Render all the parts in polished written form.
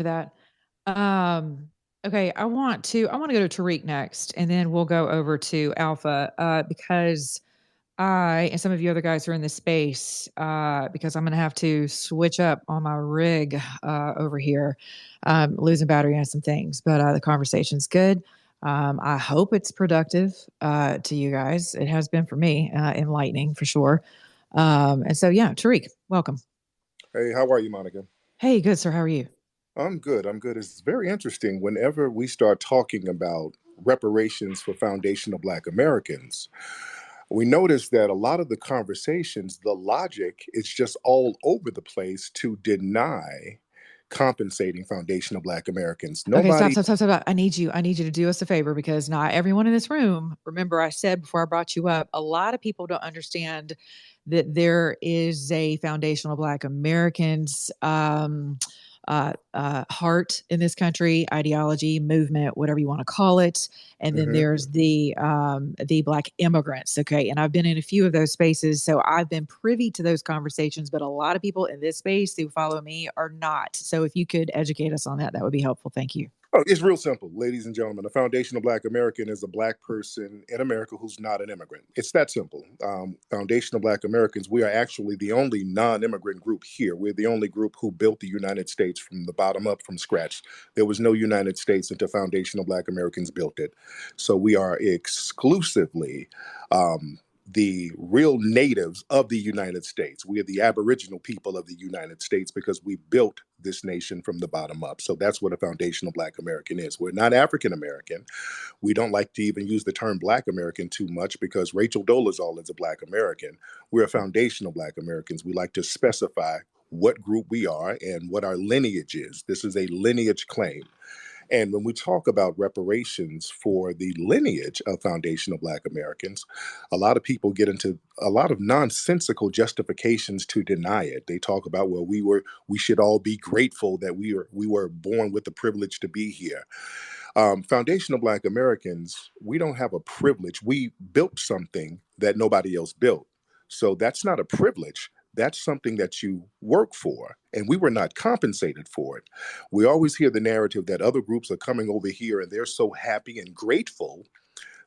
for that. Um, okay, I want to go to Tariq next, and then we'll go over to Alpha because I and some of you other guys are in this space because I'm going to have to switch up on my rig over here, losing battery on some things. But the conversation's good. I hope it's productive to you guys. It has been for me, enlightening for sure. And so, yeah, Tariq, welcome. Hey, how are you, Monica? Hey, good sir. How are you? I'm good. I'm good. It's very interesting whenever we start talking about reparations for foundational Black Americans. We notice that a lot of the conversations, the logic is just all over the place to deny compensating foundational Black Americans. Okay, stop, Nobody, stop, stop, stop. I need you to do us a favor because not everyone in this room, remember I said before I brought you up, a lot of people don't understand that there is a foundational Black Americans heart in this country, ideology, movement, whatever you want to call it. And then Mhm. there's the Black immigrants. Okay. And I've been in a few of those spaces. So I've been privy to those conversations, but a lot of people in this space who follow me are not. So if you could educate us on that, that would be helpful. Thank you. Oh, it's real simple, ladies and gentlemen. A foundational Black American is a Black person in America who's not an immigrant. It's that simple. Foundational Black Americans, we are actually the only non immigrant group here. We're the only group who built the United States from the bottom up from scratch. There was no United States until foundational Black Americans built it. So we are exclusively the real natives of the United States. We are the Aboriginal people of the United States because we built this nation from the bottom up. So that's what a foundational Black American is. We're not African American. We don't like to even use the term Black American too much because Rachel Dolezal is a Black American. We're a foundational Black Americans. We like to specify what group we are and what our lineage is. This is a lineage claim. And when we talk about reparations for the lineage of foundational Black Americans, a lot of people get into a lot of nonsensical justifications to deny it. They talk about, well, we should all be grateful that we were born with the privilege to be here. Foundational Black Americans, we don't have a privilege. We built something that nobody else built. So that's not a privilege. That's something that you work for. And we were not compensated for it. We always hear the narrative that other groups are coming over here and they're so happy and grateful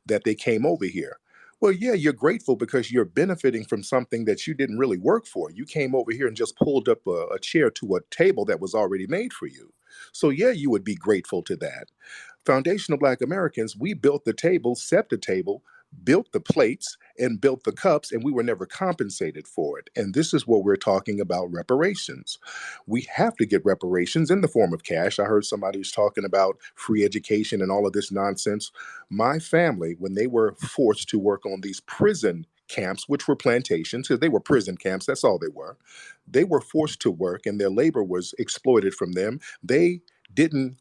that they came over here. Well, yeah, you're grateful because you're benefiting from something that you didn't really work for. You came over here and just pulled up a chair to a table that was already made for you. So, yeah, you would be grateful to that. Foundational Black Americans, we built the table, set the table, built the plates, and built the cups, and we were never compensated for it. And this is what we're talking about reparations. We have to get reparations in the form of cash. I heard somebody was talking about free education and all of this nonsense. My family, when they were forced to work on these prison camps, which were plantations, because they were prison camps, that's all they were forced to work, and their labor was exploited from them. They didn't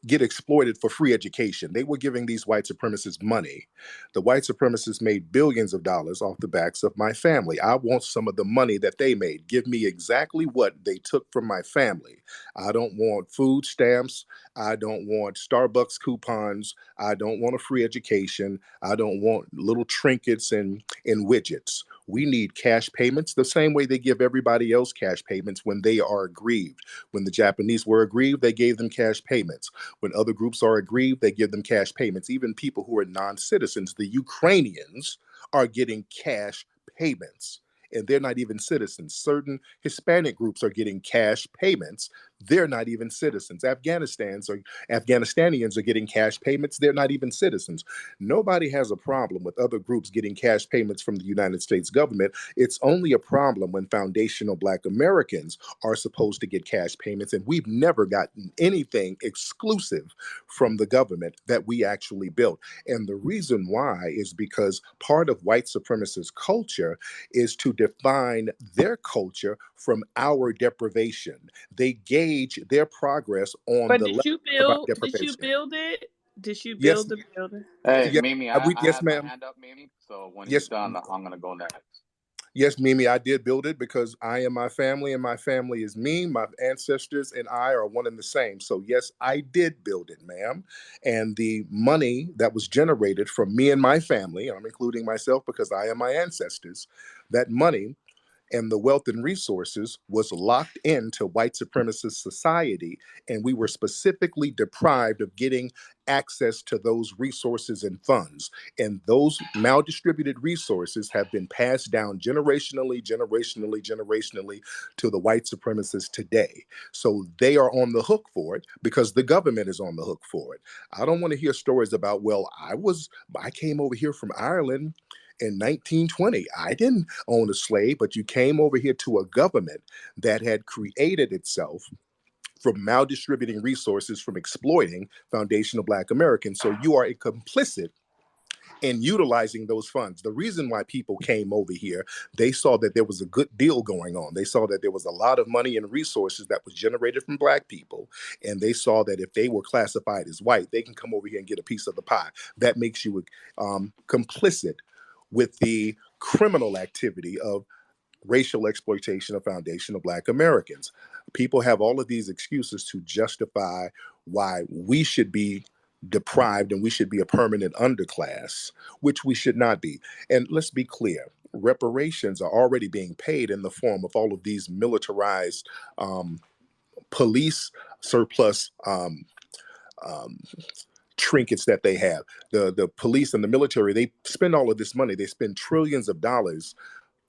get exploited for free education. They were giving these white supremacists money. The white supremacists made billions of dollars off the backs of my family. I want some of the money that they made. Give me exactly what they took from my family. I don't want food stamps. I don't want Starbucks coupons. I don't want a free education. I don't want little trinkets and widgets. We need cash payments the same way they give everybody else cash payments when they are aggrieved. When the Japanese were aggrieved, they gave them cash payments. When other groups are aggrieved, they give them cash payments. Even people who are non citizens, the Ukrainians, are getting cash payments. And they're not even citizens. Certain Hispanic groups are getting cash payments. They're not even citizens. Afghanistanians are getting cash payments. They're not even citizens. Nobody has a problem with other groups getting cash payments from the United States government. It's only a problem when foundational Black Americans are supposed to get cash payments. And we've never gotten anything exclusive from the government that we actually built. And the reason why is because part of white supremacist culture is to define their culture from our deprivation. They gauge their progress on But the did level you of our build? Did you deprivation. build it? Did you Yes, build the building? Hey, yes, Mimi, I, I yes, had my ma'am. hand up, Mimi. So when you're Yes, done, I'm gonna go next. yes, Mimi, I did build it because I am my family and my family is me. My ancestors and I are one and the same. So, yes, I did build it, ma'am. And the money that was generated from me and my family, and I'm including myself because I am my ancestors, that money and the wealth and resources was locked into white supremacist society, and we were specifically deprived of getting access to those resources and funds. And those maldistributed resources have been passed down generationally to the white supremacists today. So they are on the hook for it because the government is on the hook for it. I don't want to hear stories about, well, I came over here from Ireland in 1920. I didn't own a slave, but you came over here to a government that had created itself from maldistributing resources, from exploiting foundational Black Americans. So you are a complicit in utilizing those funds. The reason why people came over here, they saw that there was a good deal going on. They saw that there was a lot of money and resources that was generated from Black people. And they saw that if they were classified as white, they can come over here and get a piece of the pie. That makes you complicit with the criminal activity of racial exploitation of foundational Black Americans. People have all of these excuses to justify why we should be deprived and we should be a permanent underclass, which we should not be. And let's be clear, reparations are already being paid in the form of all of these militarized police surplus um, trinkets that they have. The police and the military, they spend all of this money. They spend trillions of dollars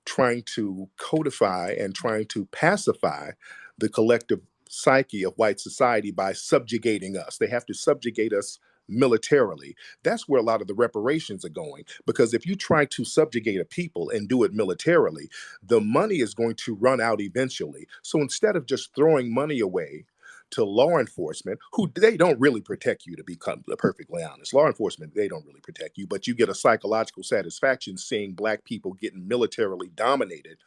trying to codify and trying to pacify the collective psyche of white society by subjugating us. They have to subjugate us militarily. That's where a lot of the reparations are going. Because if you try to subjugate a people and do it militarily, the money is going to run out eventually. So instead of just throwing money away to law enforcement, who they don't really protect you, to be perfectly honest. Law enforcement, they don't really protect you, but you get a psychological satisfaction seeing Black people getting militarily dominated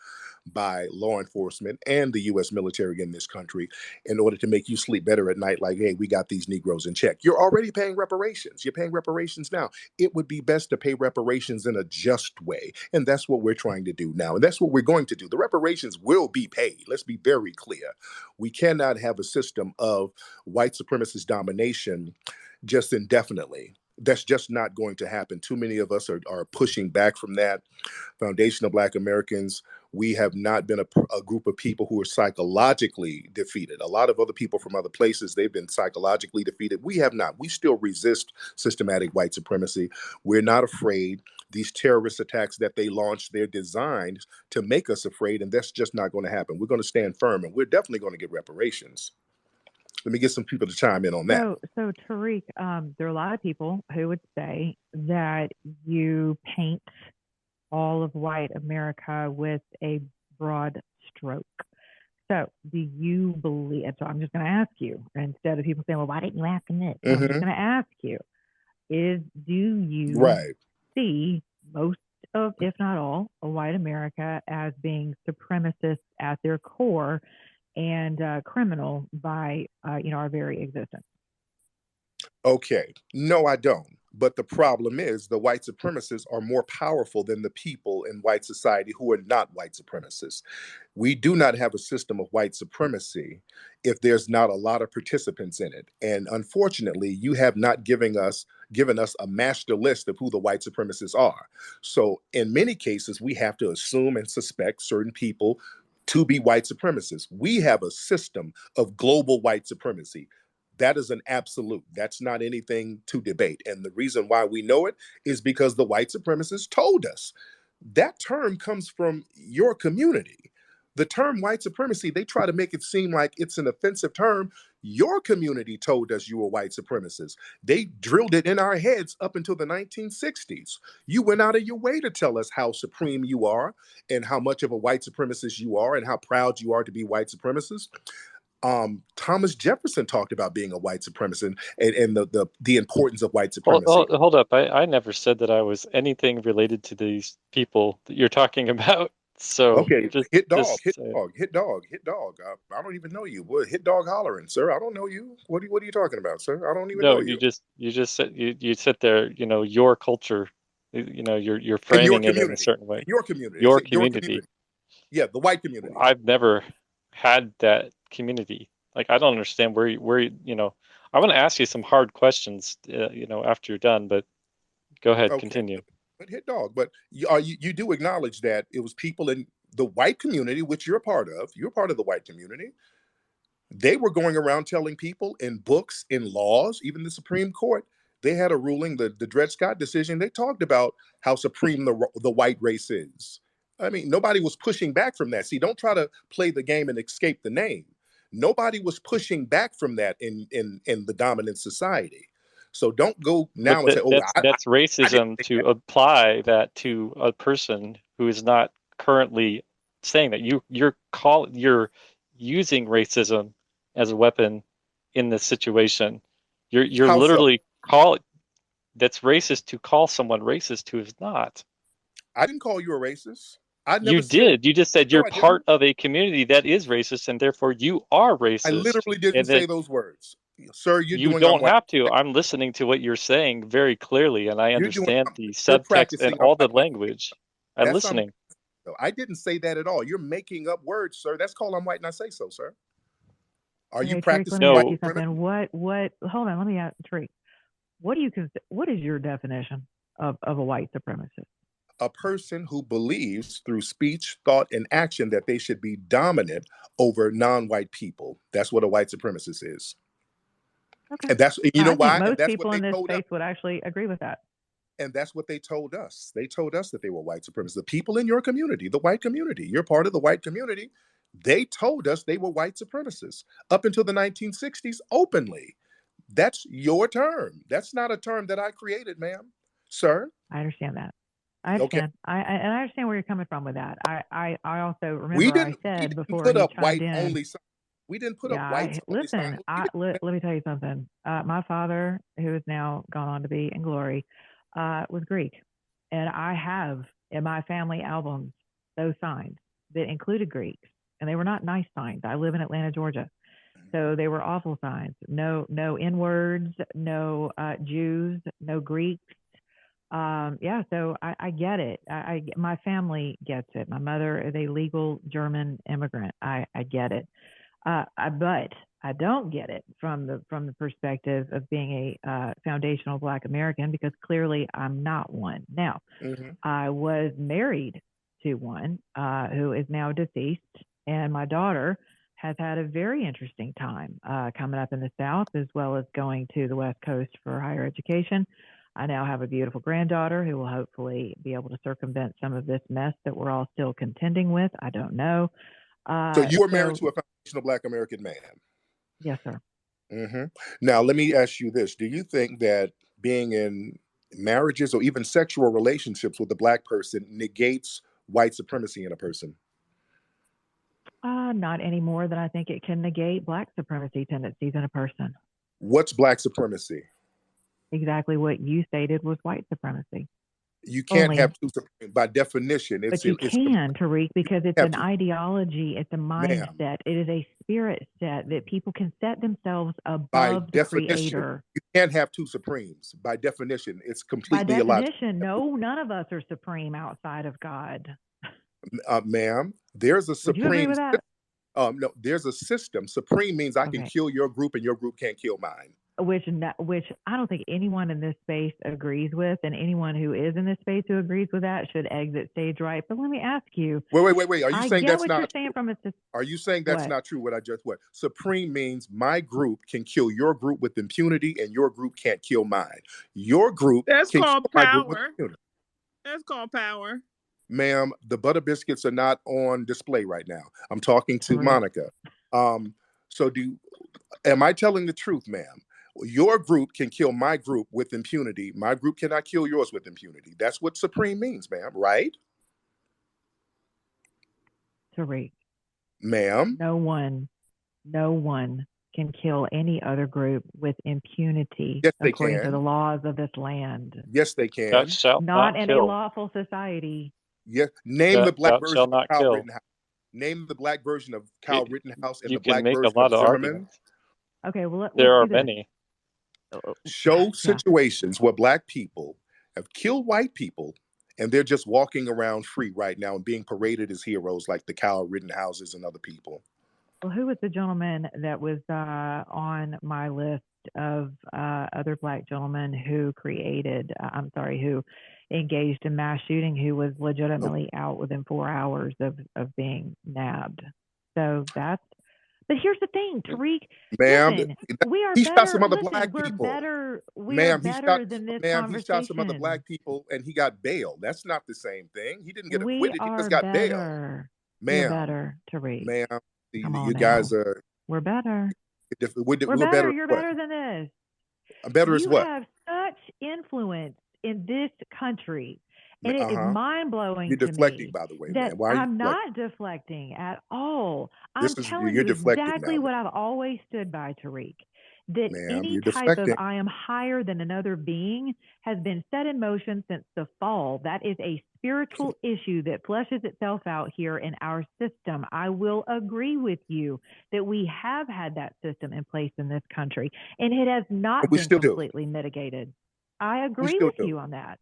by law enforcement and the US military in this country in order to make you sleep better at night, like, hey, we got these Negroes in check. You're already paying reparations. You're paying reparations now. It would be best to pay reparations in a just way. And that's what we're trying to do now. And that's what we're going to do. The reparations will be paid. Let's be very clear. We cannot have a system of white supremacist domination just indefinitely. That's just not going to happen. Too many of us are pushing back from that. Foundational Black Americans, we have not been a group of people who are psychologically defeated. A lot of other people from other places, they've been psychologically defeated. We have not. We still resist systematic white supremacy. We're not afraid. These terrorist attacks that they launch, they're designed to make us afraid, and that's just not going to happen. We're going to stand firm, and we're definitely going to get reparations. Let me get some people to chime in on that. So Tariq, there are a lot of people who would say that you paint all of white America with a broad stroke. So, do you believe? And so, I'm just going to ask you instead of people saying, "Well, why didn't you ask him this?" So I'm just going to ask you: do you Right. see most of, if not all, of white America as being supremacist at their core and criminal by our very existence? Okay. No, I don't. But the problem is the white supremacists are more powerful than the people in white society who are not white supremacists. We do not have a system of white supremacy if there's not a lot of participants in it. And unfortunately, you have not given us a master list of who the white supremacists are. So in many cases, we have to assume and suspect certain people to be white supremacists. We have a system of global white supremacy. That is an absolute. That's not anything to debate. And the reason why we know it is because the white supremacists told us. That term comes from your community. The term white supremacy, they try to make it seem like it's an offensive term. Your community told us you were white supremacists. They drilled it in our heads up until the 1960s. You went out of your way to tell us how supreme you are and how much of a white supremacist you are and how proud you are to be white supremacists. Thomas Jefferson talked about being a white supremacist and the importance of white supremacy. Hold up. I never said that I was anything related to these people that you're talking about. So Okay, just hit dog, just hit dog, hit dog, hit dog. I don't even know you. What hit dog hollering, sir? I don't know you. What are you talking about, sir? I don't even no, know you. you just said you sit there, your culture, you're In your framing it in a community, certain in way. your community, Your your community. community. Yeah, the white community. I've never had that community. Like I don't understand I want to ask you some hard questions, after you're done, but go ahead, Okay, continue. but hit dog. But you do acknowledge that it was people in the white community, which you're part of the white community, they were going around telling people in books, in laws, even the Supreme Court, they had a ruling, the Dred Scott decision, they talked about how supreme the white race is. I mean, nobody was pushing back from that. See, don't try to play the game and escape the name. Nobody was pushing back from that in the dominant society. So don't go But now and say, "Oh, that's I didn't racism think to that." apply that to a person who is not currently saying that. You're using racism as a weapon in this situation. You're How so? literally that's racist to call someone racist who is not. I didn't call you a racist. I You never said. did. You just said No, you're I didn't. part of a community that is racist and therefore you are I racist. literally didn't And say that those words, sir. You're you doing on don't white. have to. I'm listening to what you're saying very clearly, and I You're doing. understand the You're subtext and practicing on all the white. language. I'm That's on. listening. I didn't say that at all. You're making up words, sir. That's called I'm white and I say so, sir. Are you Okay, Tariq, let practicing me ask white you No, something. supremacy? Hold on, let me ask Tariq. What is your definition of a white supremacist? A person who believes through speech, thought, and action that they should be dominant over non-white people. That's what a white supremacist is. Okay. And that's, you know I think why? And most that's what people they in this told us. space would actually agree with that. And that's what they told us. They told us that they were white supremacists. The people in your community, the white community, you're part of the white community. They told us they were white supremacists up until the 1960s openly. That's your term. That's not a term that I created, ma'am, sir. I understand that. I Okay. understand. And I understand where you're coming from with that. I also We remember I didn't we said didn't before put he up chimed white in. only signs. We didn't put up Yeah, whites only signs. listen. Let me tell you something. My father, who has now gone on to be in glory, was Greek, and I have in my family albums those signs that included Greeks, and they were not nice signs. I live in Atlanta, Georgia, so they were awful signs. No N words, no Jews, no Greeks. Yeah, so I get it. My family gets it. My mother is a legal German immigrant. I get it. But I don't get it from the perspective of being a foundational Black American, because clearly I'm not one. Now, Mhm. I was married to one who is now deceased, and my daughter has had a very interesting time coming up in the South, as well as going to the West Coast for higher education. I now have a beautiful granddaughter who will hopefully be able to circumvent some of this mess that we're all still contending with. I don't know. So you were married So to a foundational Black American man. yes, sir. Hmm. Now, let me ask you this. Do you think that being in marriages or even sexual relationships with a Black person negates white supremacy in a person? Not any more than I think it can negate Black supremacy tendencies in a person. What's Black supremacy? Exactly what you stated was white supremacy. You can't have Only, two supreme. By definition, but you can, Tariq, you because it's have an two, ideology, it's a ma'am. mindset, it is a spirit set that people can set themselves By above the definition, creator. you can't have two supremes. By definition, it's By completely illogical. definition, no, none of us are supreme outside of God. Ma'am, there's a Would you agree supreme. with that? No, there's a system. Supreme means I can Okay. kill your group and your group can't kill mine. Which I don't think anyone in this space agrees with, and anyone who is in this space who agrees with that should exit stage right. But let me ask you, Wait. Are you I saying get that's what you're not saying true? from a Are you saying that's what? not true? What I just what? Supreme means my group can kill your group with impunity and your group can't kill mine. Your group That's can called kill my group with power. impunity. That's called power. Ma'am, the butter biscuits are not on display right now. I'm talking to Tariq. Monica. Um, so am I telling the truth, ma'am? Your group can kill my group with impunity. My group cannot kill yours with impunity. That's what supreme means, ma'am, right? Tariq. Ma'am. No one can kill any other group with impunity Yes, they according to can. the laws of this land. Yes, they thou can. shalt Not not in a kill. lawful society. Yes. Name the Thou, black thou version shalt of not Kyle kill. Rittenhouse. Name the black version of Kyle It, Rittenhouse and you the can black make a version of lot of Zimmerman. arguments. Okay, well let's There are do this. many. Show Yeah. situations where black people have killed white people and they're just walking around free right now and being paraded as heroes like the Kyle Rittenhouses and other people. Well, who was the gentleman that was on my list of other Black gentlemen who created? I'm sorry, who engaged in mass shooting who was legitimately out within 4 hours of being nabbed. So that's, but here's the thing, Tariq, Ma'am, listen, we are he shot better. some other Listen, black we're people. better. We are Ma'am, better than this he shot some other conversation. black people and he got bail. That's not the same thing. He didn't get We acquitted. He just are got bail. better. We're Ma'am, better, Tariq. ma'am, Come on you guys now. are, We're better. We're we're better better. at You're what? better than this. Better as You what? have such influence in this country. And it is Uh-huh. mind blowing You're to deflecting, me by the way, that man. Why are you I'm deflecting? not deflecting at all. I'm telling You're you deflecting exactly now, what I've always stood by, Tariq. That ma'am. any You're type of deflecting. I am higher than another being has been set in motion since the fall. That is a spiritual issue that fleshes itself out here in our system. I will agree with you that we have had that system in place in this country, and it has And not we been still do. completely mitigated. I We agree still with do. you on that.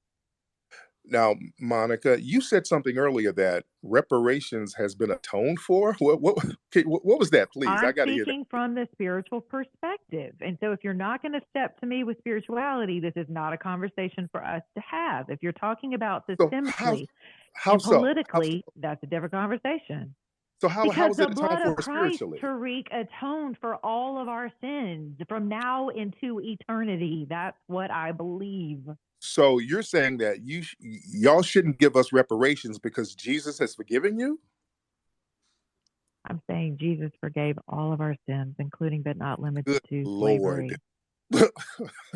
Now, Monica, you said something earlier that reparations has been atoned for. Okay, what was that, please? I I'm got to hear that. speaking from the spiritual perspective. And so if you're not going to step to me with spirituality, this is not a conversation for us to have. If you're talking about So systemically how and so? politically, that's a different conversation. So how Because is the it atoned blood of for Christ, spiritually? Tariq, atoned for all of our sins from now into eternity. That's what I believe. So you're saying that y'all shouldn't give us reparations because Jesus has forgiven you? I'm saying Jesus forgave all of our sins, including but not limited Good to Lord. slavery.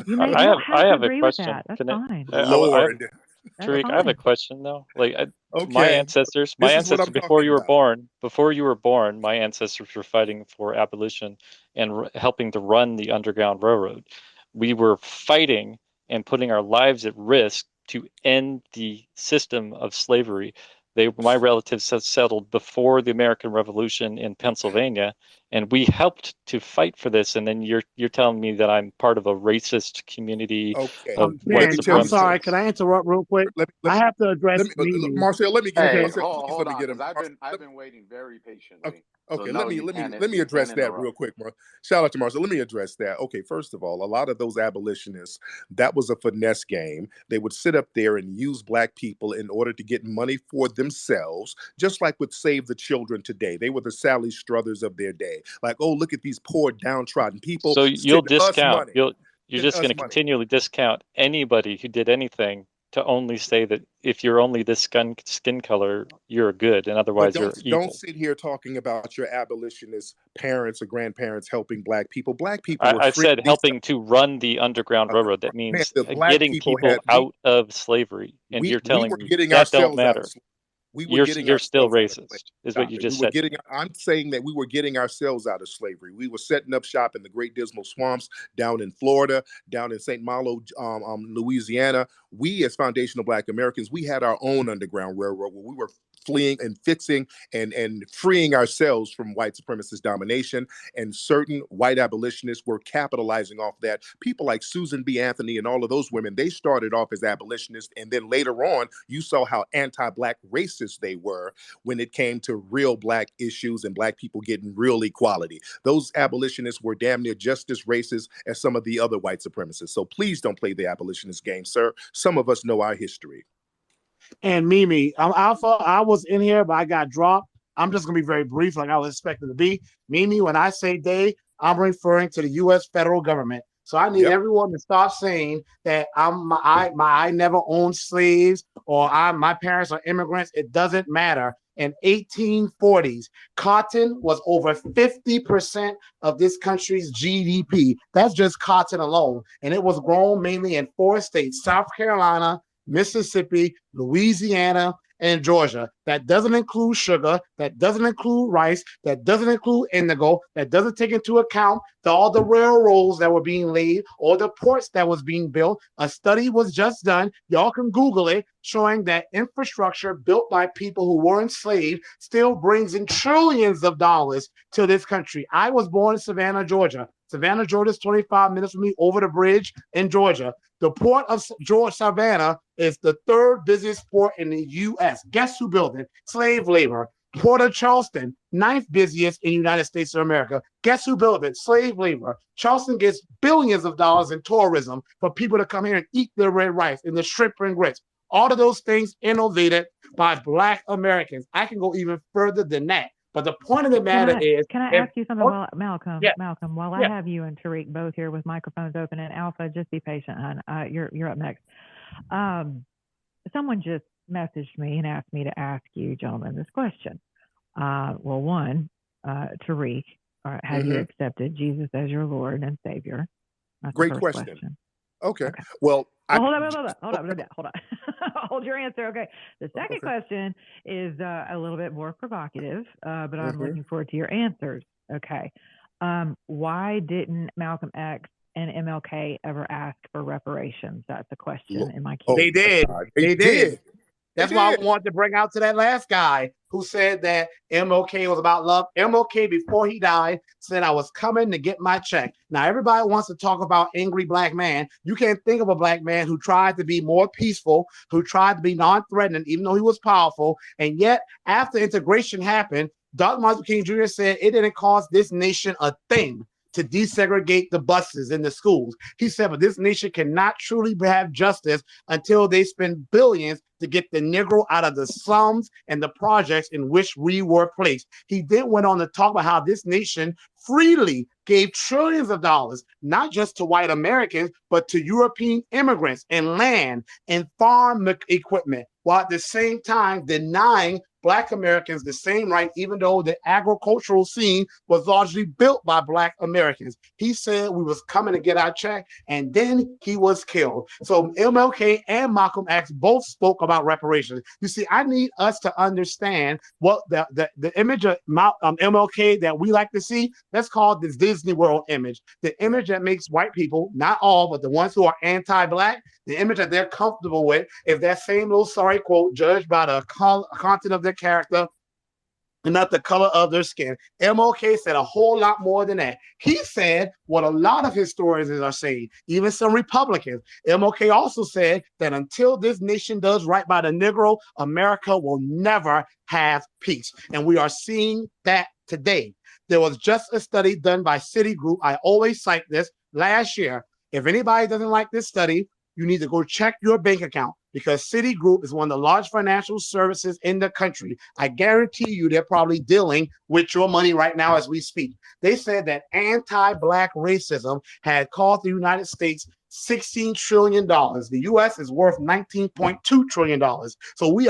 You don't I have to have a agree with question. that. That's Can fine. I have Lord. That's Tariq, I have a fine. question though. Like Okay. my This is what ancestors I'm talking about. before you were born, my ancestors were fighting for abolition and helping to run the Underground Railroad. We were fighting and putting our lives at risk to end the system of slavery. My relatives had settled before the American Revolution in Pennsylvania, and we helped to fight for this. And then you're telling me that I'm part of a racist community Okay. of Let white me Ken, tell I'm you supremacy. sorry. this. Can I interrupt real quick? Let I have to let address me Mimi. Marcel, let me get Okay. Hey, Marcel, please let hold me on, get because him. Marcel, I've been waiting very okay, patiently. So okay, no, let me you can't address that real interrupt. quick, shout out to Marcel. Let me address that. Okay, first of all, a lot of those abolitionists, that was a finesse game. They would sit up there and use black people in order to get money for themselves, just like with Save the Children today. They were the Sally Struthers of their day. Like, oh, look at these poor downtrodden people So you'll sending us discount, money. you're Sending just going us to money. continually discount anybody who did anything to only say that if you're only this skin color, you're good, and But otherwise you're don't evil. sit here talking about your abolitionist parents or grandparents helping black people. Black people were I've free. said These helping to run the Underground Railroad. That man, means the black getting people people had out of slavery, and you're we telling were me getting that don't ourselves out of matter. slavery. We were getting You're still ourselves out of slavery. racist, is what Stop you it. We just were said to getting, me. I'm saying that we were getting ourselves out of slavery. We were setting up shop in the Great Dismal Swamps down in Florida, down in St. Malo, Louisiana. We, as foundational Black Americans, we had our own Underground Railroad where we were fleeing and fixing and freeing ourselves from white supremacist domination. And certain white abolitionists were capitalizing off that. People like Susan B. Anthony and all of those women, they started off as abolitionists. And then later on, you saw how anti-Black racist they were when it came to real Black issues and Black people getting real equality. Those abolitionists were damn near just as racist as some of the other white supremacists. So please don't play the abolitionist game, sir. Some of us know our history. And Mimi, I'm Alpha. I was in here, but I got dropped. I'm just going to be very brief, like I was expecting to be. Mimi, when I say they, I'm referring to the U.S. federal government. So I need Yep. everyone to stop saying that I never owned slaves or my parents are immigrants. It doesn't matter. In 1840s, cotton was over 50% of this country's GDP. That's just cotton alone. And it was grown mainly in 4 states, South Carolina, Mississippi, Louisiana, and Georgia. That doesn't include sugar. That doesn't include rice. That doesn't include indigo. That doesn't take into account all the railroads that were being laid or the ports that was being built. A study was just done. Y'all can Google it, showing that infrastructure built by people who were enslaved still brings in trillions of dollars to this country. I was born in Savannah, Georgia. Savannah, Georgia is 25 minutes from me over the bridge in Georgia. The port of Savannah is the 3rd busiest port in the U.S. Guess who built it? Slave labor. Port of Charleston, 9th busiest in the United States of America. Guess who built it? Slave labor. Charleston gets billions of dollars in tourism for people to come here and eat their red rice and the shrimp and grits. All of those things innovated by Black Americans. I can go even further than that. But the point of the matter is, can I ask you something, Malcolm? yeah, Malcolm, while I have you and Tariq both here with microphones open, and Alpha, just be patient, hon. You're up next. Someone just messaged me and asked me to ask you, gentlemen, this question. Well, one, Tariq, have you accepted Jesus as your Lord and Savior? That's Great the first question. Okay. Well, hold on. Hold your answer. Okay. The second question is a little bit more provocative, but I'm looking forward to your answers. Okay. Why didn't Malcolm X and MLK ever ask for reparations? That's the question in my queue. They did. They did. That's why I wanted to bring out to that last guy who said that MLK was about love. MLK, before he died, said, I was coming to get my check. Now, everybody wants to talk about angry Black man. You can't think of a Black man who tried to be more peaceful, who tried to be non-threatening, even though he was powerful. And yet, after integration happened, Dr. Martin Luther King Jr. said it didn't cost this nation a thing to desegregate the buses in the schools. He said, but this nation cannot truly have justice until they spend billions to get the Negro out of the slums and the projects in which we were placed. He then went on to talk about how this nation freely gave trillions of dollars, not just to white Americans, but to European immigrants and land and farm equipment, while at the same time denying Black Americans the same right, even though the agricultural scene was largely built by Black Americans. He said we was coming to get our check, and then he was killed. So MLK and Malcolm X both spoke about reparations. You see, I need us to understand what the image of MLK that we like to see, that's called this Disney World image. The image that makes white people, not all, but the ones who are anti-Black, the image that they're comfortable with is that same little sorry quote, judged by the content of their character and not the color of their skin. MLK said a whole lot more than that. He said what a lot of historians are saying, even some Republicans. MLK also said that until this nation does right by the Negro, America will never have peace. And we are seeing that today. There was just a study done by Citigroup. I always cite this last year. If anybody doesn't like this study, you need to go check your bank account, because Citigroup is one of the large financial services in the country. I guarantee you they're probably dealing with your money right now as we speak. They said that anti-Black racism had cost the United States $16 trillion. The U.S. is worth $19.2 trillion. So we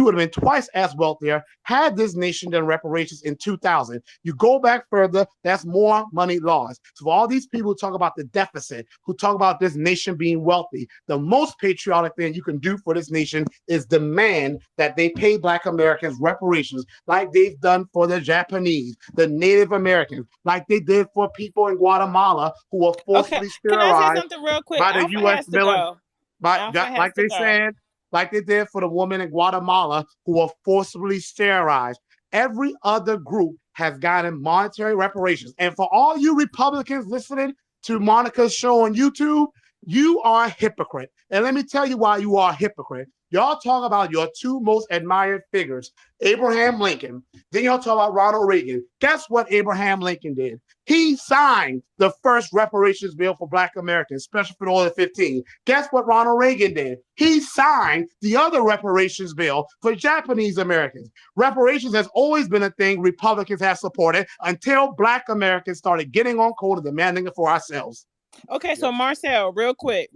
would have been twice as wealthier had this nation done reparations in 2000. You go back further, that's more money lost. So for all these people who talk about the deficit, who talk about this nation being wealthy, the most patriotic thing you can do for this nation is demand that they pay Black Americans reparations like they've done for the Japanese, the Native Americans, like they did for people in Guatemala who were forcibly sterilized. Can I say something real quick? By the U.S. military. Like they go. said, like they did for the woman in Guatemala who were forcibly sterilized. Every other group has gotten monetary reparations. And for all you Republicans listening to Monica's show on YouTube, you are a hypocrite. And let me tell you why you are a hypocrite. Y'all talk about your two most admired figures, Abraham Lincoln. Then y'all talk about Ronald Reagan. Guess what Abraham Lincoln did? He signed the first reparations bill for Black Americans, Special for Order 15. Guess what Ronald Reagan did? He signed the other reparations bill for Japanese Americans. Reparations has always been a thing Republicans have supported until Black Americans started getting on code and demanding it for ourselves. Okay, so Marcel, real quick.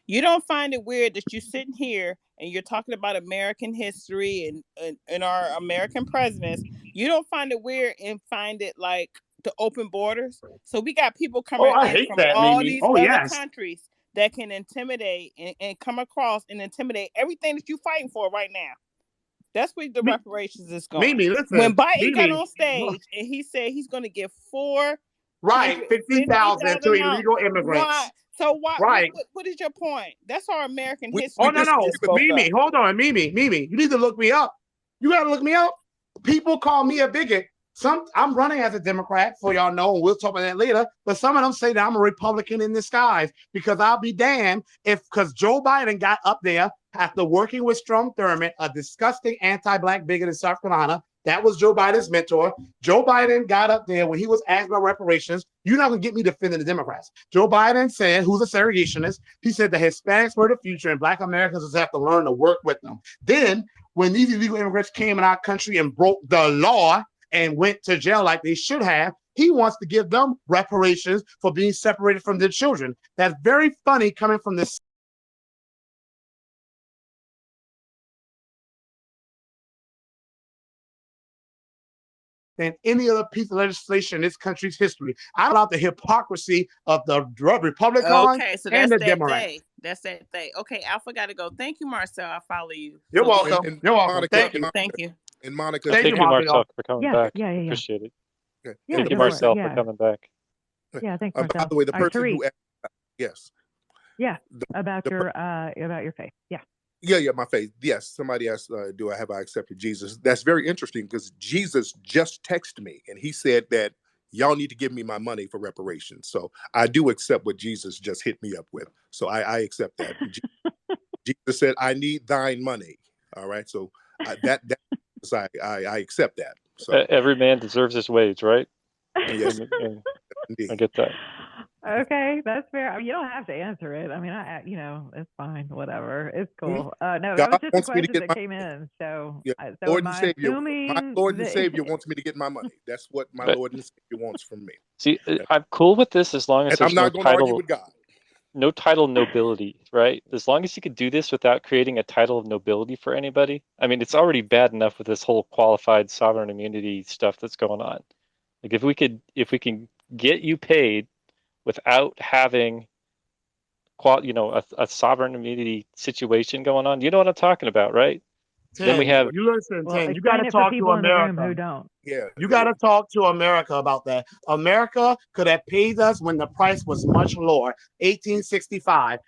You don't find it weird that you're sitting here and you're talking about American history and our American presidents. You don't find it weird and find it like the open borders. So we got people coming in from all these other countries that can intimidate and come across and intimidate everything that you're fighting for right now. That's where the reparations is going. When Biden got on stage and he said he's going to give 50,000 to illegal immigrants. Why? So why? Right. What is your point? That's our American history. Oh no, Mimi, hold on, Mimi. You need to look me up. You gotta look me up. People call me a bigot. I'm running as a Democrat, for y'all know, and we'll talk about that later. But some of them say that I'm a Republican in disguise, because I'll be damned because Joe Biden got up there after working with Strom Thurmond, a disgusting anti-Black bigot in South Carolina That was Joe Biden's mentor. Joe Biden got up there when he was asked about reparations. You're not going to get me defending the Democrats. Joe Biden said, who's a segregationist, he said the Hispanics were the future and Black Americans just have to learn to work with them. Then when these illegal immigrants came in our country and broke the law and went to jail like they should have, he wants to give them reparations for being separated from their children. That's very funny coming from this than any other piece of legislation in this country's history. I don't know the hypocrisy of the Republicans Okay, so and that's the that Democrats. thing. That's that thing. Okay, Alpha got to go. Thank you, Marcel. I follow you. You're So welcome. And You're welcome. Monica, Thank you. Thank you. And Monica, Thank Thank you, you, Monica. Marcel, for coming back. Appreciate it. Okay. Yeah, Thank you, go for it. Marcel, for Yeah. coming back. Yeah, thanks, By Marcel. the way, the All right, person Tariq. who asked, yes. Yeah, The- about the- your faith. Yeah. Yeah, my faith. Yes, somebody asked, have I accepted Jesus? That's very interesting because Jesus just texted me and he said that y'all need to give me my money for reparations. So I do accept what Jesus just hit me up with. So I accept that. Jesus said, "I need thine money." All right, so I accept that. So Every man deserves his wage, right? yes, And I indeed. get that. Okay, that's fair. I mean, you don't have to answer it. I mean, it's fine. Whatever. It's cool. No, that God was just a wants me to question get that my came in. So, yeah, so Lord am and I Savior. My assuming Lord and that? Savior wants me to get my money. That's what my But Lord and Savior wants from me. see, I'm cool with this as long as And I'm there's not going to argue with God. no title nobility, right? As long as you could do this without creating a title of nobility for anybody. I mean, it's already bad enough with this whole qualified sovereign immunity stuff that's going on. Like if we can get you paid without having a sovereign immunity situation going on, you know what I'm talking about, right? Then we have You listen, Well, you got explain to it for talk to people in the room America. who don't. Yeah, You got to talk to America about that. America could have paid us when the price was much lower, 1865.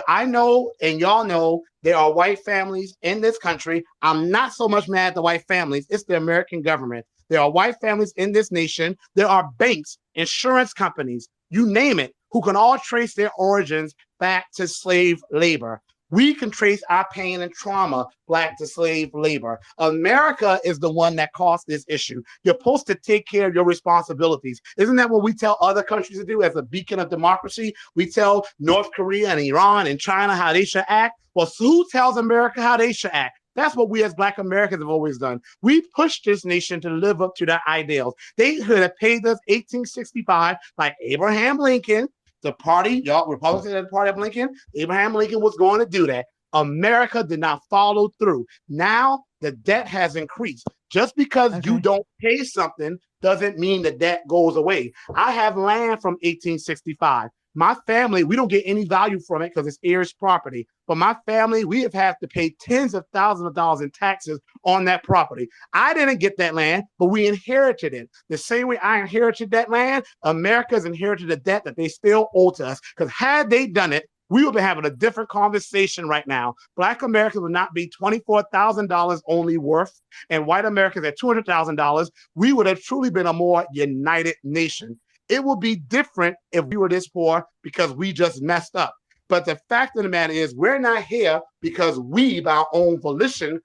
I know, and y'all know, there are white families in this country. I'm not so much mad at the white families. It's the American government. There are white families in this nation. There are banks, insurance companies, you name it, who can all trace their origins back to slave labor. We can trace our pain and trauma back to slave labor. America is the one that caused this issue. You're supposed to take care of your responsibilities. Isn't that what we tell other countries to do as a beacon of democracy? We tell North Korea and Iran and China how they should act. Well, so who tells America how they should act? That's what we as Black Americans have always done. We pushed this nation to live up to their ideals. They could have paid us 1865 like Abraham Lincoln. The party, y'all, Republicans at the party of Lincoln, Abraham Lincoln was going to do that. America did not follow through. Now the debt has increased. Just because you don't pay something doesn't mean the debt goes away. I have land from 1865. My family, we don't get any value from it because it's heirs property. But my family, we have had to pay tens of thousands of dollars in taxes on that property. I didn't get that land, but we inherited it. The same way I inherited that land, America's inherited a debt that they still owe to us. Because had they done it, we would be having a different conversation right now. Black Americans would not be $24,000 only worth, and white Americans at $200,000. We would have truly been a more united nation. It would be different if we were this poor because we just messed up. But the fact of the matter is, we're not here because we, by our own volition,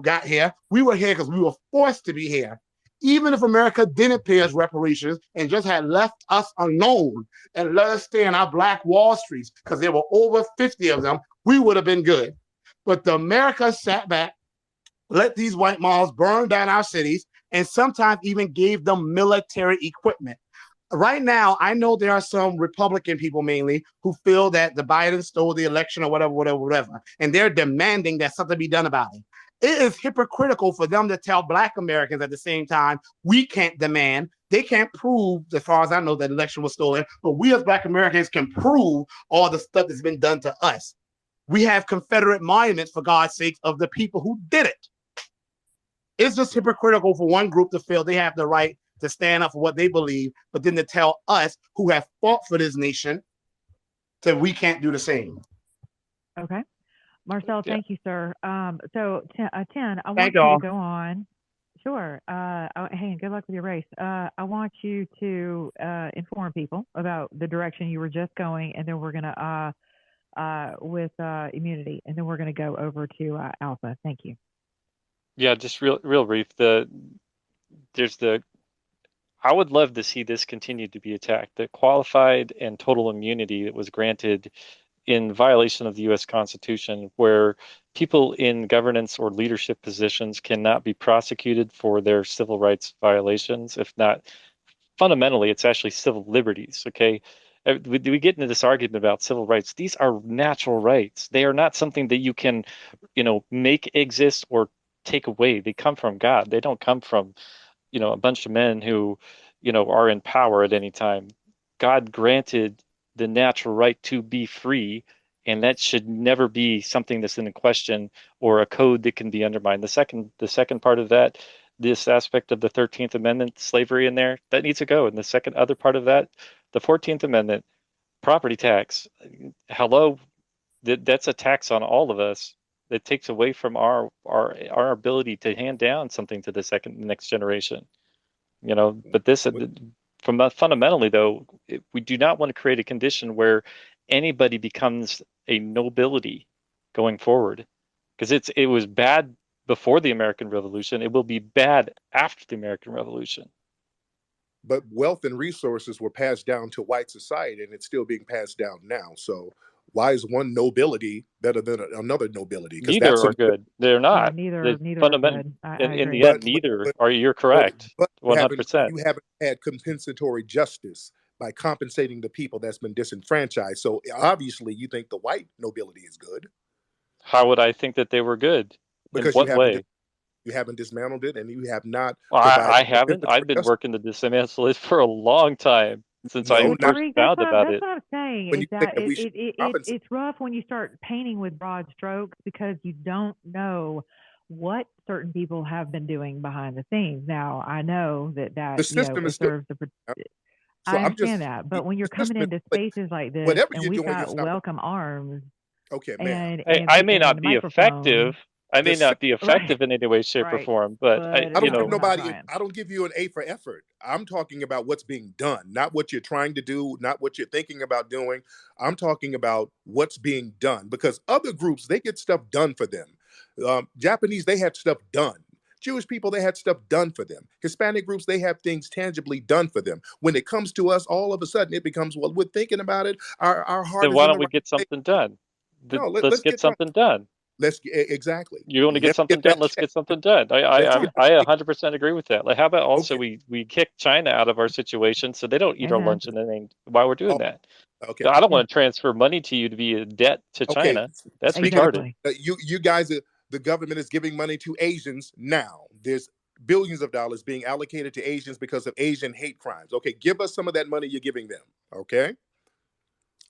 got here. We were here because we were forced to be here. Even if America didn't pay us reparations and just had left us alone and let us stay in our Black Wall Streets, because there were over 50 of them, we would have been good. But the America sat back, let these white malls burn down our cities, and sometimes even gave them military equipment. Right now, I know there are some Republican people mainly who feel that the Biden stole the election or whatever, and they're demanding that something be done about it. It is hypocritical for them to tell Black Americans at the same time, we can't demand, they can't prove, as far as I know, that the election was stolen, but we as Black Americans can prove all the stuff that's been done to us. We have Confederate monuments, for God's sakes, of the people who did it. It's just hypocritical for one group to feel they have the right to stand up for what they believe, but then to tell us who have fought for this nation that we can't do the same. Okay. Marcel, thank you, sir. So, 10, I want Thank you y'all. to go on. Sure. Hey, and good luck with your race. I want you to inform people about the direction you were just going, and then we're going to, with immunity, and then we're going to go over to Alpha. Thank you. Yeah, just real brief. I would love to see this continue to be attacked. The qualified and total immunity that was granted in violation of the U.S. Constitution, where people in governance or leadership positions cannot be prosecuted for their civil rights violations, if not fundamentally, it's actually civil liberties. Okay. We get into this argument about civil rights. These are natural rights. They are not something that you can, make exist or take away. They come from God. They don't come from a bunch of men who, are in power at any time. God granted the natural right to be free, and that should never be something that's in question or a code that can be undermined. The second part of that, this aspect of the 13th Amendment, slavery in there, that needs to go. And the second other part of that, the 14th Amendment, property tax. Hello, that's a tax on all of us. That takes away from our ability to hand down something to the next generation. But this, fundamentally though, we do not want to create a condition where anybody becomes a nobility going forward, because it was bad before the American Revolution. It will be bad after the American Revolution. But wealth and resources were passed down to white society, and it's still being passed down now. So why is one nobility better than another nobility? Because Neither that's are some. good. They're Yeah, not. neither The neither are fundament good. I in the agree. end, but but neither but are. You're but, correct, but you haven't 100%. you haven't had compensatory justice by compensating the people that's been disenfranchised. So obviously, you think the white nobility is good How would I think that they were good? In because what way? you haven't dismantled it, and you have not Well, I provided haven't. I've compensatory been justice. working to dismantle it for a long time, since I No, Well, not first Tariq, found about that's it. what I'm saying when you is say that that we should compensate. it's rough when you start painting with broad strokes because you don't know what certain people have been doing behind the scenes. Now, I know The that system is it still. serves the. So I I'm understand just that, the but when you're coming system is into place. spaces like this Whatever and you're we've doing got is not welcome arms okay, ma'am. I may not and be microphones, effective. I The may not be right, effective in any way, shape, or right, form, but but I it's don't not give like we're not nobody. trying. I don't give you an A for effort. I'm talking about what's being done, not what you're trying to do, not what you're thinking about doing. I'm talking about what's being done because other groups they get stuff done for them. Japanese they had stuff done. Jewish people they had stuff done for them. Hispanic groups they have things tangibly done for them. When it comes to us, all of a sudden it becomes well we're thinking about it. Our heart then is why in don't the we right get place. something done? No, Let's let's get get done. something done. Exactly. You want to get Let's something get done? that Let's check. get something done. Let's Yeah, get that I check. 100% agree with that. Like, how about also Okay. we kick China out of our situation so they don't eat our amen. lunch and then while we're doing Oh, that? okay. I don't Yeah, want to transfer money to you to be in debt to Okay, China. That's speaking of retarded. exactly. you guys, the government is giving money to Asians now. There's billions of dollars being allocated to Asians because of Asian hate crimes. Okay, give us some of that money you're giving them. Okay,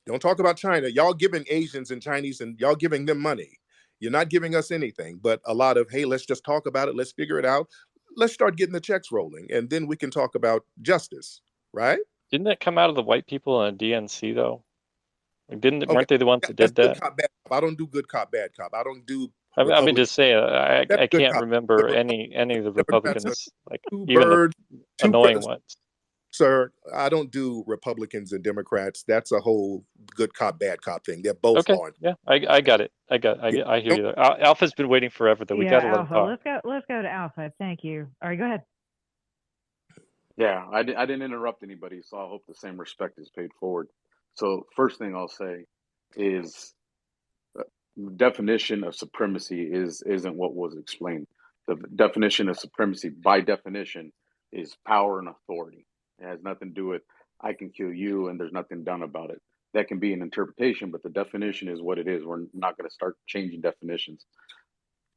don't talk about China. Y'all giving Asians and Chinese and y'all giving them money. You're not giving us anything, but a lot of hey, let's just talk about it. Let's figure it out. Let's start getting the checks rolling, and then we can talk about justice. Right? Didn't that come out of the white people in DNC though? Like, Okay, weren't they the ones that that's did good that? cop, bad cop. I don't do good cop, bad cop. I don't do I mean, Republican. just saying, That's I good can't cop. remember any of the Democrats are Republicans, like two even the birds, two annoying crows. ones. Sir, I don't do Republicans and Democrats. That's a whole good cop, bad cop thing. They're both Okay, law. yeah, I got it. Yeah. I hear Don't, you. Alpha's been waiting forever though. We Yeah, got to let him Alpha. talk. Let's go to Alpha. Thank you. All right, go ahead. Yeah, I didn't interrupt anybody, so I hope the same respect is paid forward. So first thing I'll say is definition of supremacy isn't what was explained. The definition of supremacy, by definition, is power and authority. It has nothing to do with I can kill you and there's nothing done about it. That can be an interpretation, but the definition is what it is. We're not going to start changing definitions.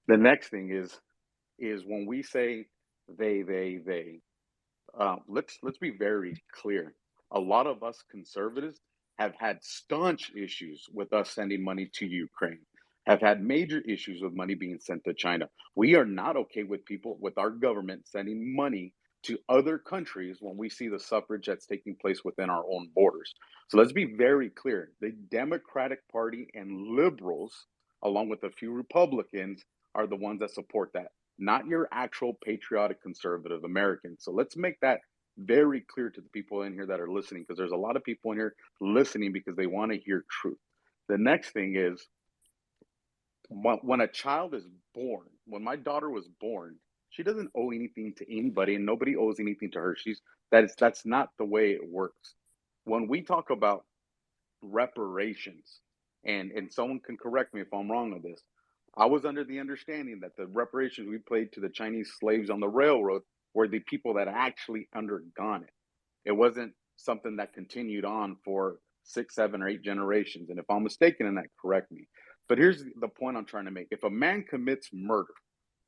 The next thing is when we say they. Let's be very clear. A lot of us conservatives have had staunch issues with us sending money to Ukraine, have had major issues with money being sent to China. We are not okay with people, with our government sending money to other countries when we see the suffrage that's taking place within our own borders. So let's be very clear. The Democratic Party and liberals, along with a few Republicans, are the ones that support that, not your actual patriotic conservative Americans. So let's make that very clear to the people in here that are listening, because there's a lot of people in here listening because they want to hear truth. The next thing is when a child is born, when my daughter was born, She doesn't owe anything to anybody, and nobody owes anything to her. That's not the way it works. When we talk about reparations, and someone can correct me if I'm wrong on this, I was under the understanding that the reparations we paid to the Chinese slaves on the railroad were the people that actually undergone it. It wasn't something that continued on for 6, 7, or 8 generations. And if I'm mistaken in that, correct me. But here's the point I'm trying to make. If a man commits murder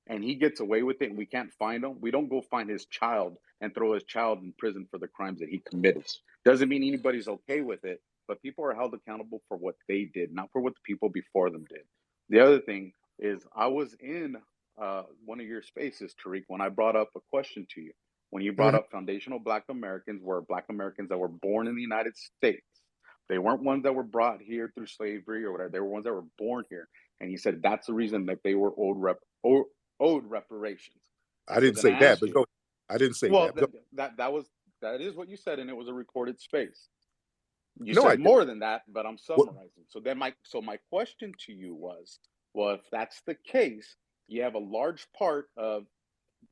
and he gets away with it and we can't find him, we don't go find his child and throw his child in prison for the crimes that he committed. Doesn't mean anybody's okay with it, but people are held accountable for what they did, not for what the people before them did. The other thing is, I was in one of your spaces, Tariq, when I brought up a question to you. When you brought up foundational Black Americans were Black Americans that were born in the United States. They weren't ones that were brought here through slavery or whatever. They were ones that were born here. And you said that's the reason that they were owed reparations. I didn't say that, but go. I didn't say well, that. That is what you said, and it was a recorded space. You No, I said didn't. more than that, but I'm What? summarizing. So my question to you was, well, if that's the case, you have a large part of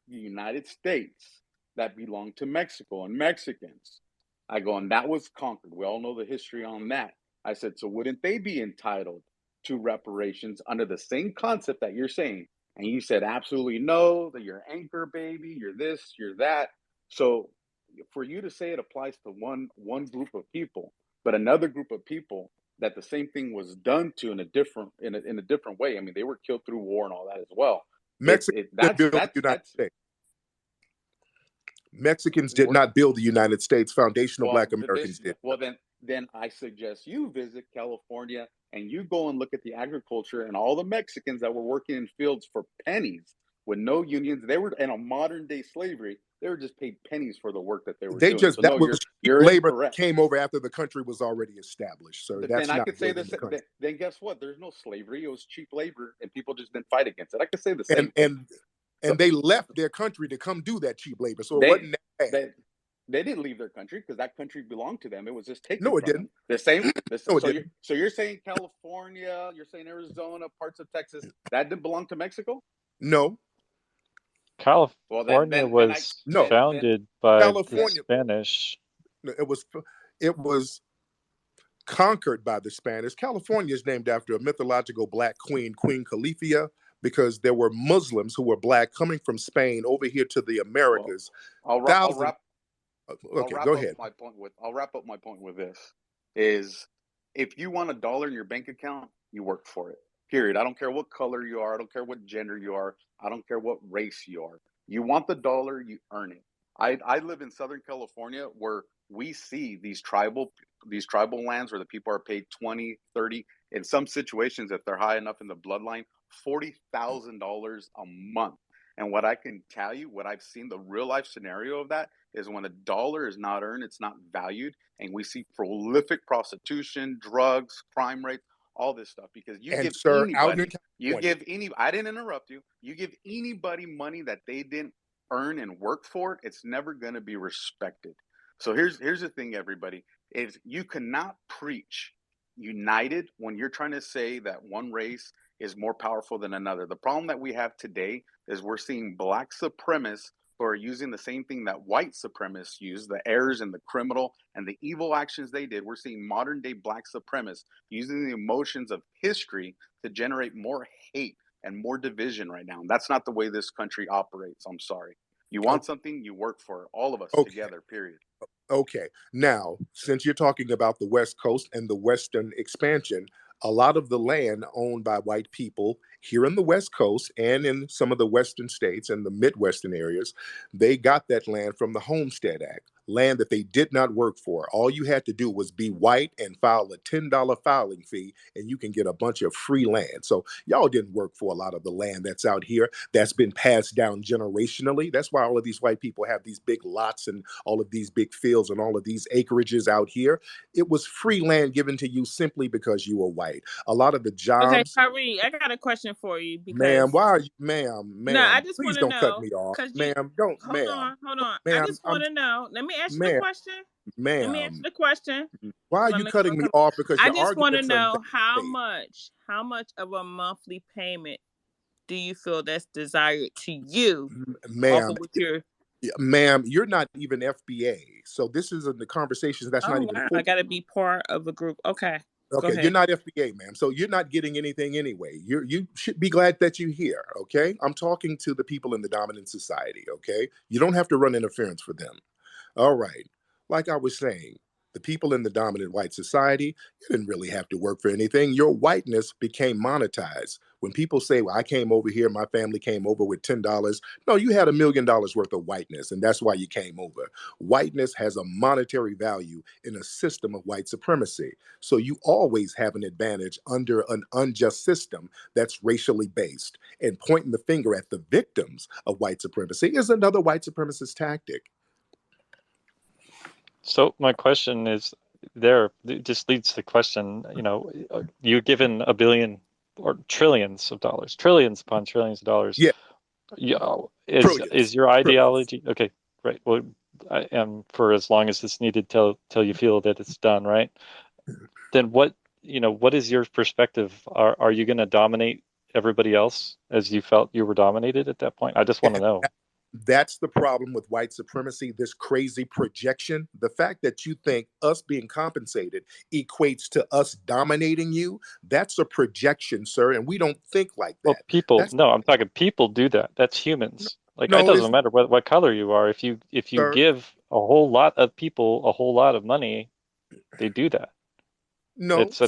the United States that belong to Mexico and Mexicans. I go, and that was conquered. We all know the history on that. I said, so wouldn't they be entitled to reparations under the same concept that you're saying? And you said, absolutely no, that you're anchor baby, you're this, you're that. So for you to say it applies to one group of people, but another group of people that the same thing was done to in a different way. I mean, they were killed through war and all that as well. Mexicans didn't build the United States. Mexicans did not build the United States. Foundational Black Americans did. Well, then I suggest you visit California and you go and look at the agriculture and all the Mexicans that were working in fields for pennies with no unions. They were in a modern day slavery. They were just paid pennies for the work that they were doing. Just, so that no, was you're labor incorrect. Came over after the country was already established. So that's then I not could say building the country. Then guess what? There's no slavery. It was cheap labor, and people just didn't fight against it. I could say the same thing. And they left their country to come do that cheap labor. So it wasn't that bad. They didn't leave their country because that country belonged to them. It was just taken No, it from didn't. them. The same. No, it didn't. So you're saying California, you're saying Arizona, parts of Texas, that didn't belong to Mexico? No. California was founded by the Spanish. It was conquered by the Spanish. California is named after a mythological Black queen, Queen Califia, because there were Muslims who were Black coming from Spain over here to the Americas. Well, I'll wrap go ahead. I'll wrap up my point with this: is if you want $1 in your bank account, you work for it. Period. I don't care what color you are. I don't care what gender you are. I don't care what race you are. You want the dollar, you earn it. I live in Southern California where we see these tribal lands where the people are paid 20, 30, in some situations, if they're high enough in the bloodline, $40,000 a month. And what I can tell you, what I've seen, the real life scenario of that is when $1 is not earned, it's not valued. And we see prolific prostitution, drugs, crime rates, all this stuff. Because I didn't interrupt you. You give anybody money that they didn't earn and work for, it's never going to be respected. So here's the thing, everybody, is you cannot preach united when you're trying to say that one race is more powerful than another. The problem that we have today is we're seeing Black supremacists who are using the same thing that white supremacists use, the errors and the criminal and the evil actions they did. We're seeing modern day Black supremacists using the emotions of history to generate more hate and more division right now. And that's not the way this country operates. I'm sorry. You want something, you work for it. All of us together, period. Okay. Now, since you're talking about the West Coast and the Western expansion, a lot of the land owned by white people here in the West Coast and in some of the Western states and the Midwestern areas, they got that land from the Homestead Act, land that they did not work for. All you had to do was be white and file a $10 filing fee, and you can get a bunch of free land. So y'all didn't work for a lot of the land that's out here that's been passed down generationally. That's why all of these white people have these big lots and all of these big fields and all of these acreages out here. It was free land given to you simply because you were white. A lot of the jobs. Okay, Tariq, I got a question for you. Because, ma'am, why are you, ma'am? No, I just please don't cut me off, ma'am. Don't, hold on. I just want to know. Let me ask you the question. Ma'am, let me ask the question. Why are you cutting me off? Because I just want to know how much of a monthly payment do you feel that's desired to you off Ma'am, of what you're? ma'am, you're not even FBA. So this is the conversations that's not Oh even wow, full. I got to be part of a group. Okay, go Okay, you're ahead. not FBA, ma'am. So you're not getting anything anyway. You should be glad that you're here. Okay, I'm talking to the people in the dominant society. Okay, you don't have to run interference for them. All right. Like I was saying, the people in the dominant white society, you didn't really have to work for anything. Your whiteness became monetized. When people say, well, I came over here, my family came over with $10. No, you had $1 million worth of whiteness, and that's why you came over. Whiteness has a monetary value in a system of white supremacy. So you always have an advantage under an unjust system that's racially based. And pointing the finger at the victims of white supremacy is another white supremacist tactic. So my question is, it just leads to the question, you're given a billion or trillions upon trillions of dollars. Yeah, Is trillions. your Trillions. ideology okay? Right. Well, I am for as long as it's needed till you feel that it's done, right? Then what is your perspective? Are you going to dominate everybody else as you felt you were dominated at that point? I just want to And know. that's the problem with white supremacy, this crazy projection. The fact that you think us being compensated equates to us dominating you, that's a projection, sir. And we don't think like Well, that. people, That's no, I'm talking people do that. That's humans. Like it no, doesn't it's matter what color you are. If you sir. give a whole lot of people a whole lot of money, they do that. No, It's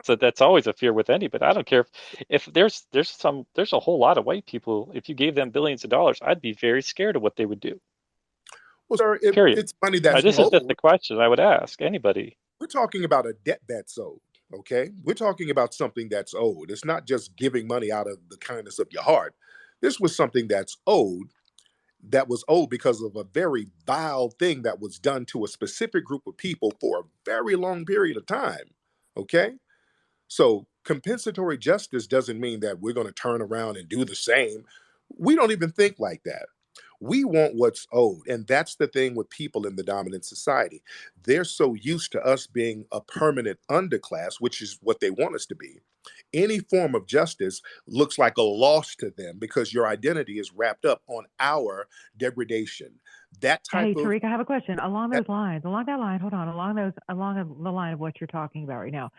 that's always a fear with anybody. I don't care if there's a whole lot of white people. If you gave them billions of dollars, I'd be very scared of what they would do. well, sir, Period. it's money that's This is just owed. the question I would ask anybody. We're talking about a debt that's owed. Okay, we're talking about something that's owed. It's not just giving money out of the kindness of your heart. This was something that's owed, that was owed because of a very vile thing that was done to a specific group of people for a very long period of time. Okay? So, compensatory justice doesn't mean that we're going to turn around and do the same. We don't even think like that. We want what's owed. And that's the thing with people in the dominant society. They're so used to us being a permanent underclass, which is what they want us to be. Any form of justice looks like a loss to them because your identity is wrapped up on our degradation. That Hey, type of Tariq, I have a question along that, those lines. Along that line, hold on. Along the line of what you're talking about right now.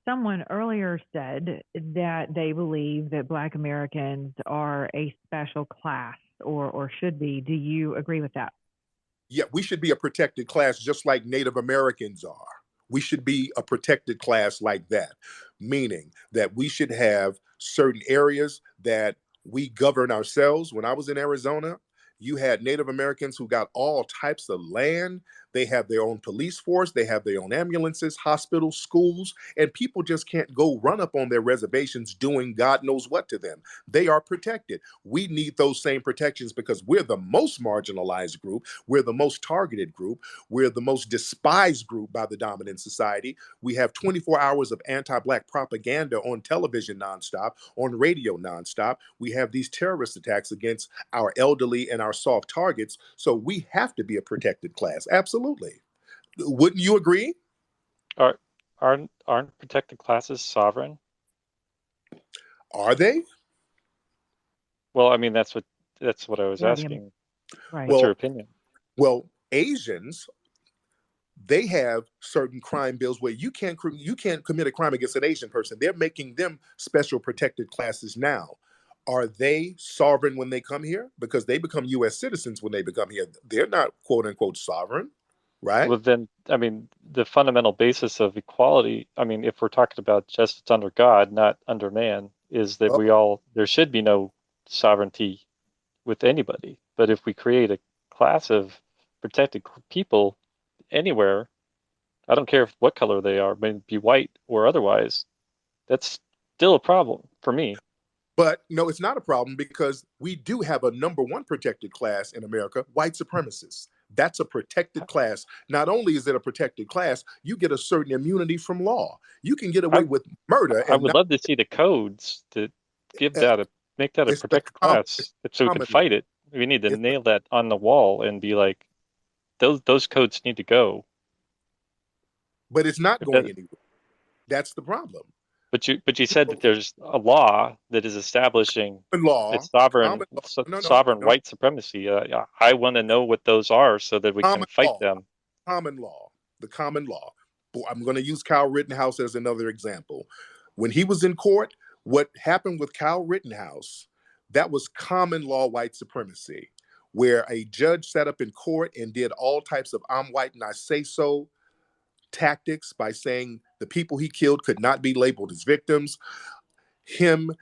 Someone earlier said that they believe that Black Americans are a special class or should be. Do you agree with that? yeah, we should be a protected class just like Native Americans are. We should be a protected class like that, meaning that we should have certain areas that we govern ourselves. When I was in Arizona, you had Native Americans who got all types of land. They have their own police force, they have their own ambulances, hospitals, schools, and people just can't go run up on their reservations doing God knows what to them. They are protected. We need those same protections because we're the most marginalized group, we're the most targeted group, we're the most despised group by the dominant society. We have 24 hours of anti Black propaganda on television nonstop, on radio nonstop. We have these terrorist attacks against our elderly and our soft targets. So we have to be a protected class. Absolutely. Wouldn't you agree? Are aren't protected classes sovereign? Are they? Well, I mean that's what I was Yeah, asking. right. What's your Well, opinion? well, Asians, they have certain crime bills where you can't commit a crime against an Asian person. They're making them special protected classes now. Are they sovereign when they come here? Because they become U.S. citizens when they become here. They're not quote unquote sovereign, right? Well, then, I mean, the fundamental basis of equality, I mean, if we're talking about justice under God, not under man, is that Oh, there should be no sovereignty with anybody. But if we create a class of protected people anywhere, I don't care what color they are, may be white or otherwise, that's still a problem for me. but no, it's not a problem because we do have a number one protected class in America, white supremacists. That's a protected class. Not only is it a protected class, you get a certain immunity from law. You can get I away with murder I and would not. love to see the codes to give uh, make that a it's the protected class it's so we can common law. fight it. We need to It's the, nail that on the wall and be like, those codes need to go. but it's not If going that, anywhere. That's the problem. But you said that there's a law that is establishing law, its sovereign common law. sovereign No, white supremacy. I want to know what those are so that we can common fight law, them. common law, the common law. I'm going to use Kyle Rittenhouse as another example. When he was in court, what happened with Kyle Rittenhouse, that was common law white supremacy, where a judge sat up in court and did all types of I'm white and I say so tactics by saying the people he killed could not be labeled as victims. Him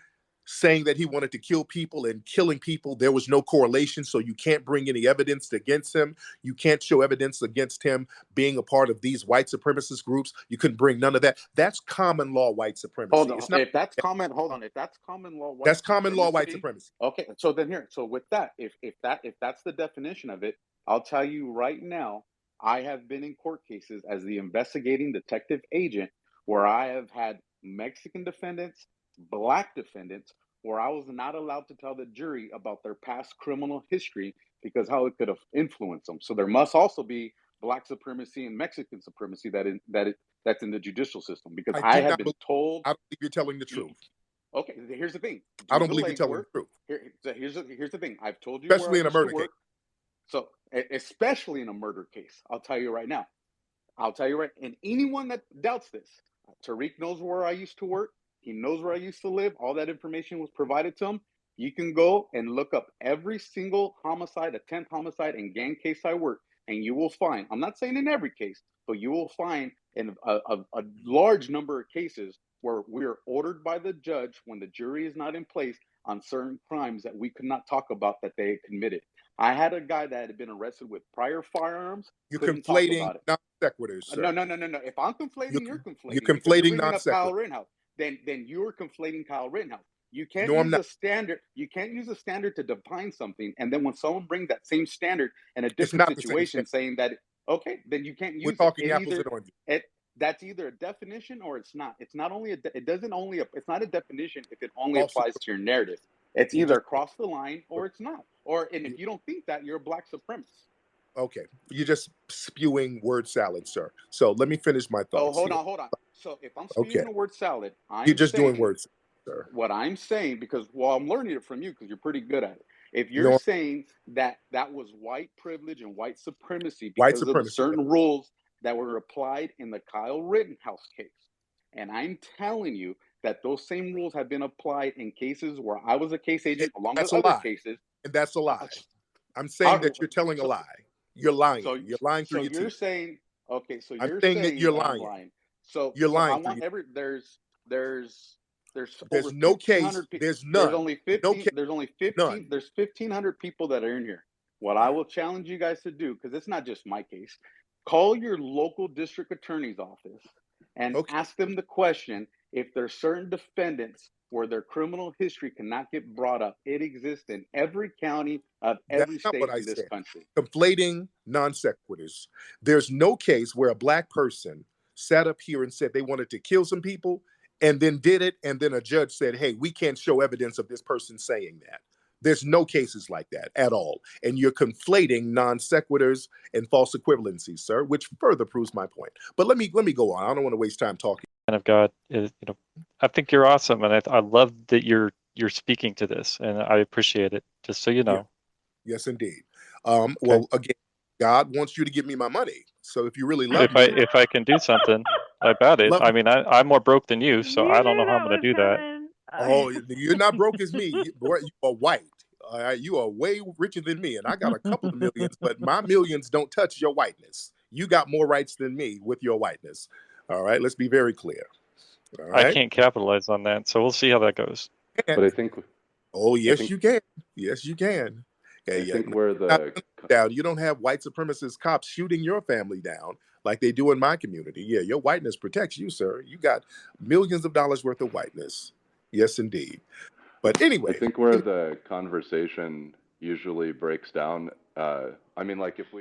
saying that he wanted to kill people and killing people, there was no correlation, so you can't bring any evidence against him. You can't show evidence against him being a part of these white supremacist groups. You couldn't bring none of that. That's common law white supremacy. Hold on. It's not. If that's common, hold on. If that's common law white That's common law white supremacy, supremacy. okay. So then here, so with that, if that's the definition of it, I'll tell you right now, I have been in court cases as the investigating detective agent where I have had Mexican defendants, black defendants, where I was not allowed to tell the jury about their past criminal history because how it could have influenced them. So there must also be black supremacy and Mexican supremacy that's in the judicial system because I I do have not been believe. told. I don't believe you're telling the truth. Okay, here's the thing. I Do don't the believe you're telling legwork. the truth, Here's the thing. I've told you where I especially in a used to murder case. work. So, especially in a murder case, I'll tell you right now. I'll tell you right. And anyone that doubts this, Tariq knows where I used to work. He knows where I used to live. All that information was provided to him. You can go and look up every single homicide, attempt homicide, and gang case I worked, and you will find. I'm not saying in every case, but you will find in a large number of cases where we are ordered by the judge when the jury is not in place on certain crimes that we could not talk about that they had committed. I had a guy that had been arrested with prior firearms, You're couldn't talk conflating about it. non sequiturs, sir. No. If I'm conflating, you're You're conflating because you're conflating bringing non up Kyle sequiturs. Rittenhouse. Then you're conflating Kyle Rittenhouse. You can't No, I'm use not. a standard. You can't use a standard to define something, and then when someone brings that same standard in a It's different not the same situation, standard. saying that okay, then you can't We're use it. talking apples and oranges. That's either a definition or it's not. It's not only it doesn't only it's not a definition if it only Also, applies to your narrative. It's you either just across the line or it's not. Or and you, if you don't think that, you're a black supremacist. okay. You're just spewing word salad, sir. So let me finish my Oh, thoughts here. hold on. So if I'm Okay. spewing the word salad, You're I'm just doing saying words, sir. what I'm saying because well, I'm learning it from you because you're pretty good at it. If you're No, saying that that was white privilege and white supremacy white because of the supremacy. certain rules that were applied in the Kyle Rittenhouse case, and I'm telling you that those same rules have been applied in cases where I was a case And agent along with that's a other lie. cases. And that's a Uh, lie. I'm saying how, that you're telling a so lie. You're lying. so You're lying through so your you're teeth. saying okay, so I'm you're saying that saying you're that I'm lying. lying. So You're I lying through want your every there's over There's no case. 1,500 people. There's none. No case. There's only 15 None. there's 1,500 people that are in here. What I will challenge you guys to do because it's not just my case. Call your local district attorney's office and Okay. ask them the question if there's certain defendants where their criminal history cannot get brought up. It exists in every county of That's every not what state I in this said. country. Conflating non sequiturs. There's no case where a black person sat up here and said they wanted to kill some people and then did it, and then a judge said, hey, we can't show evidence of this person saying that. There's no cases like that at all. And you're conflating non sequiturs and false equivalencies, sir, which further proves my point. But let me go on. I don't want to waste time talking. Kind of God is, I think you're awesome, and I love that you're speaking to this, and I appreciate it. Just so you know. Yes, indeed. Okay. Well, again, God wants you to give me my money. So if you really love If me, I can do something about it, love I mean, I'm more broke than you, so You I don't knew know how I'm that going was to do that. coming. Oh, you're not broke as me. You are white. You are way richer than me, and I got a couple of millions, but my millions don't touch your whiteness. You got more rights than me with your whiteness. All right, let's be very clear. All I right. can't capitalize on that, so we'll see how that goes. But I think Oh, yes, you can. Yes, you can. I Yeah. think where the Down, you don't have white supremacist cops shooting your family down like they do in my community. Yeah, your whiteness protects you, sir. You got millions of dollars worth of whiteness. Yes, indeed. But I anyway, think where the conversation usually breaks down, I mean, like if we